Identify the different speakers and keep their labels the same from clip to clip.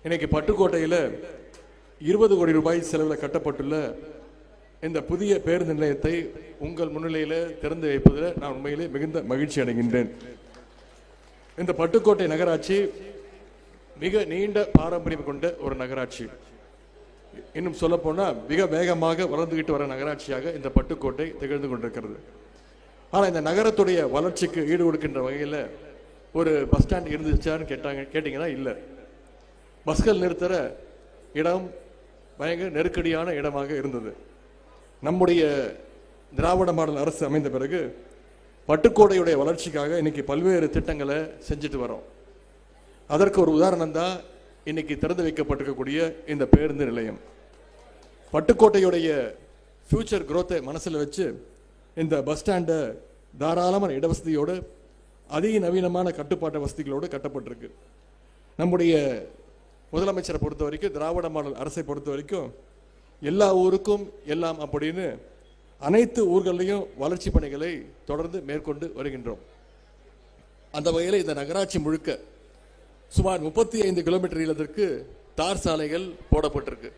Speaker 1: இன்னைக்கு பட்டுக்கோட்டையில் 20 கோடி ரூபாய் செலவில் கட்டப்பட்டுள்ள இந்த புதிய பேருந்து நிலையத்தை உங்கள் முன்னிலையில் திறந்து வைப்பதில் நான் உண்மையிலே மிகுந்த மகிழ்ச்சி அடைகின்றேன். இந்த பட்டுக்கோட்டை நகராட்சி மிக நீண்ட பாரம்பரியம் கொண்ட ஒரு நகராட்சி. இன்னும் சொல்ல போனால் மிக வேகமாக வளர்ந்துகிட்டு வர நகராட்சியாக இந்த பட்டுக்கோட்டை திகழ்ந்து கொண்டிருக்கிறது. ஆனால் இந்த நகரத்துடைய வளர்ச்சிக்கு ஈடு கொடுக்கின்ற வகையில் ஒரு பஸ் ஸ்டாண்ட் இருந்துச்சான்னு கேட்டிங்கன்னா இல்லை. பஸ்கள் நிறுத்துகிற இடம் பயங்கர நெருக்கடியான இடமாக இருந்தது. நம்முடைய திராவிட மாடல் அரசு அமைந்த பிறகு பட்டுக்கோட்டையுடைய வளர்ச்சிக்காக இன்னைக்கு பல்வேறு திட்டங்களை செஞ்சுட்டு வரோம். அதற்கு ஒரு உதாரணம் தான் இன்னைக்கு திறந்து வைக்கப்பட்டிருக்கக்கூடிய இந்த பேருந்து நிலையம். பட்டுக்கோட்டையுடைய ஃபியூச்சர் குரோத்தை மனசில் வச்சு இந்த பஸ் ஸ்டாண்டை தாராளமான இடவசதியோடு அதிக நவீனமான கட்டுப்பாட்டு வசதிகளோடு கட்டப்பட்டிருக்கு. நம்முடைய முதலமைச்சரை பொறுத்த வரைக்கும், திராவிட மாடல் அரசை பொறுத்த வரைக்கும் எல்லா ஊருக்கும் எல்லாம் அப்படின்னு அனைத்து ஊர்களையும் வளர்ச்சி பணிகளை தொடர்ந்து மேற்கொண்டு வருகின்றோம். அந்த வகையில் இந்த நகராட்சி முழுக்க சுமார் 35 கிலோமீட்டர் நீளத்திற்கு தார் சாலைகள் போடப்பட்டிருக்கு.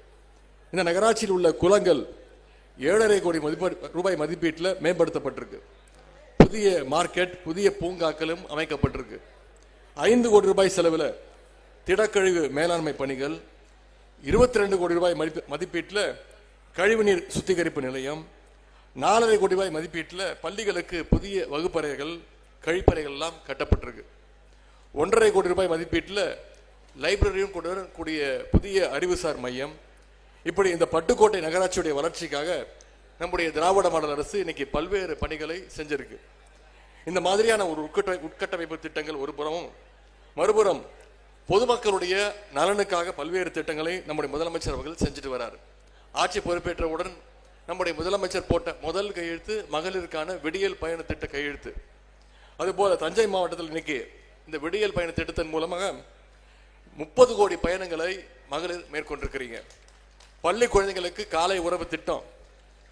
Speaker 1: இந்த நகராட்சியில் உள்ள குளங்கள் 7.5 கோடி ரூபாய் மதிப்பீட்டில் மேம்படுத்தப்பட்டிருக்கு. புதிய மார்க்கெட், புதிய பூங்காக்களும் அமைக்கப்பட்டிருக்கு. 5 கோடி ரூபாய் செலவில் திடக்கழிவு மேலாண்மை பணிகள், 22 கோடி ரூபாய் மதிப்பீட்டில் கழிவுநீர் சுத்திகரிப்பு நிலையம், 4.5 கோடி ரூபாய் மதிப்பீட்டில் பள்ளிகளுக்கு புதிய வகுப்பறைகள், கழிப்பறைகள் எல்லாம் கட்டப்பட்டிருக்கு. 1.5 கோடி ரூபாய் மதிப்பீட்டில் லைப்ரரியும் கொண்டு வரக்கூடிய புதிய அறிவுசார் மையம். இப்படி இந்த பட்டுக்கோட்டை நகராட்சியுடைய வளர்ச்சிக்காக நம்முடைய திராவிட மாடல் அரசு இன்னைக்கு பல்வேறு பணிகளை செஞ்சிருக்கு. இந்த மாதிரியான ஒரு உட்கட்டமைப்பு திட்டங்கள் ஒரு புறமும், மறுபுறம் பொதுமக்களுடைய நலனுக்காக பல்வேறு திட்டங்களை நம்முடைய முதலமைச்சர் அவர்கள் செஞ்சுட்டு வராரு. ஆட்சி பொறுப்பேற்றவுடன் நம்முடைய முதலமைச்சர் போட்ட முதல் கையெழுத்து மகளிருக்கான விடியல் பயண திட்ட கையெழுத்து. அதுபோல தஞ்சை மாவட்டத்தில் இன்னைக்கு இந்த விடியல் பயண திட்டத்தின் மூலமாக 30 கோடி பயணங்களை மகளிர் மேற்கொண்டிருக்கிறீங்க. பள்ளி குழந்தைகளுக்கு காலை உணவு திட்டம்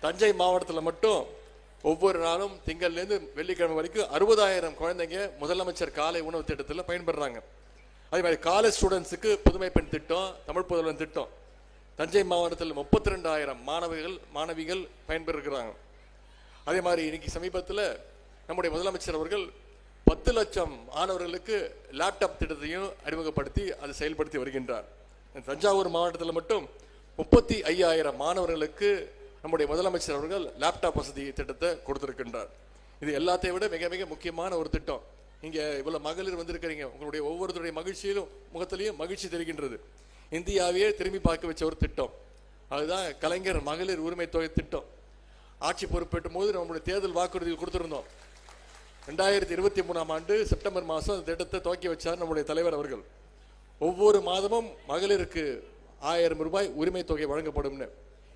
Speaker 1: தஞ்சை மாவட்டத்தில் மட்டும் ஒவ்வொரு நாளும் திங்கள்லேருந்து வெள்ளிக்கிழமை வரைக்கும் 60,000 குழந்தைங்க முதலமைச்சர் காலை உணவு திட்டத்தில் பயன்படுறாங்க. அதே மாதிரி காலேஜ் ஸ்டூடெண்ட்ஸுக்கு புதுமை பெண் திட்டம், தமிழ் புதல்வன் திட்டம் தஞ்சை மாவட்டத்தில் 32,000 மாணவிகள் பயன்பெறுகிறாங்க. அதே மாதிரி இன்னைக்கு சமீபத்தில் நம்முடைய முதலமைச்சர் அவர்கள் 10 லட்சம் மாணவர்களுக்கு லேப்டாப் திட்டத்தையும் அறிமுகப்படுத்தி அதை செயல்படுத்தி வருகின்றார். தஞ்சாவூர் மாவட்டத்தில் மட்டும் 35,000 மாணவர்களுக்கு நம்முடைய முதலமைச்சர் அவர்கள் லேப்டாப் வசதி திட்டத்தை கொடுத்திருக்கின்றார். இது எல்லாத்தையும் விட மிக மிக முக்கியமான ஒரு திட்டம். இங்கே இவ்வளவு மகளிர் வந்திருக்கிறீங்க, உங்களுடைய ஒவ்வொருத்தருடைய மகிழ்ச்சியிலும் முகத்திலையும் மகிழ்ச்சி தெரிகின்றது. இந்தியாவையே திரும்பி பார்க்க வச்ச ஒரு திட்டம் அதுதான் கலைஞர் மகளிர் உரிமை தொகை திட்டம். ஆட்சி பொறுப்பேற்றும் போது நம்முடைய தேர்தல் வாக்குறுதி கொடுத்திருந்தோம். 2023ஆம் ஆண்டு செப்டம்பர் மாதம் அந்த திட்டத்தை துவக்கி வச்சார் நம்முடைய தலைவர் அவர்கள். ஒவ்வொரு மாதமும் மகளிருக்கு 1000 ரூபாய் உரிமை தொகை வழங்கப்படும்.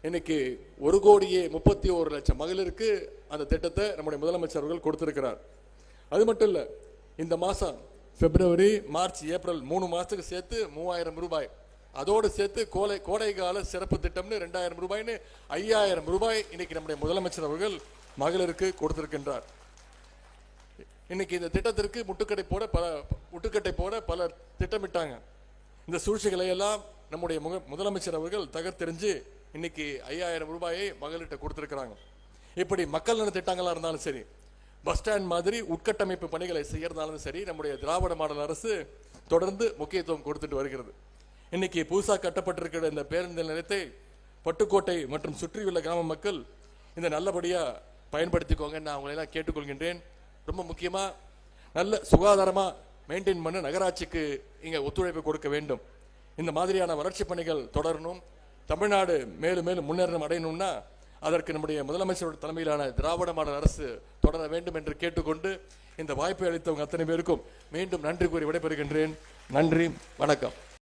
Speaker 1: இன்னைக்கு 1,31,00,000 மகளிருக்கு அந்த திட்டத்தை நம்முடைய முதலமைச்சர் அவர்கள் கொடுத்திருக்கிறார். அது மட்டும் இல்லை, இந்த மாதம் பிப்ரவரி, மார்ச், ஏப்ரல் 3 மாதத்துக்கு சேர்த்து 3,000 ரூபாய், அதோடு சேர்த்து கோடை கால சிறப்பு திட்டம்னு 2,000 ரூபாய்னு 5,000 ரூபாய் இன்னைக்கு நம்முடைய முதலமைச்சர் அவர்கள் மகளிருக்கு கொடுத்திருக்கின்றார். இன்னைக்கு இந்த திட்டத்திற்கு முட்டுக்கட்டை போட பலர் திட்டமிட்டாங்க. இந்த சூழ்ச்சிகளை எல்லாம் நம்முடைய முதலமைச்சர் அவர்கள் தகர்த்தெறிஞ்சு இன்னைக்கு 5,000 ரூபாயை மகளிர்கிட்ட கொடுத்திருக்கிறாங்க. இப்படி மக்கள் நல திட்டங்களா இருந்தாலும் சரி, பஸ் ஸ்டாண்ட் மாதிரி உட்கட்டமைப்பு பணிகளை செய்யறதாலும் சரி, நம்முடைய திராவிட மாடல் அரசு தொடர்ந்து முக்கியத்துவம் கொடுத்துட்டு வருகிறது. இன்னைக்கு புதுசாக கட்டப்பட்டிருக்கிற இந்த பேருந்து நிலையத்தை பட்டுக்கோட்டை மற்றும் சுற்றியுள்ள கிராம மக்கள் இந்த நல்லபடியா பயன்படுத்திக்கோங்க நான் அவங்களெல்லாம் கேட்டுக்கொள்கின்றேன். ரொம்ப முக்கியமா நல்ல சுகாதாரமா மெயின்டைன் பண்ண நகராட்சிக்கு இங்க ஒத்துழைப்பு கொடுக்க வேண்டும். இந்த மாதிரியான வளர்ச்சி பணிகள் தொடரணும். தமிழ்நாடு மேலும் மேலும் முன்னேற்றம் அடையணும்னா அதற்கு நம்முடைய முதலமைச்சரோட தலைமையிலான திராவிட மாடல் அரசு தொடர வேண்டும் என்று கேட்டுக்கொண்டு இந்த வாய்ப்பை அளித்தவங்க அத்தனை பேருக்கும் மீண்டும் நன்றி கூறி விடைபெறுகின்றேன். நன்றி, வணக்கம்.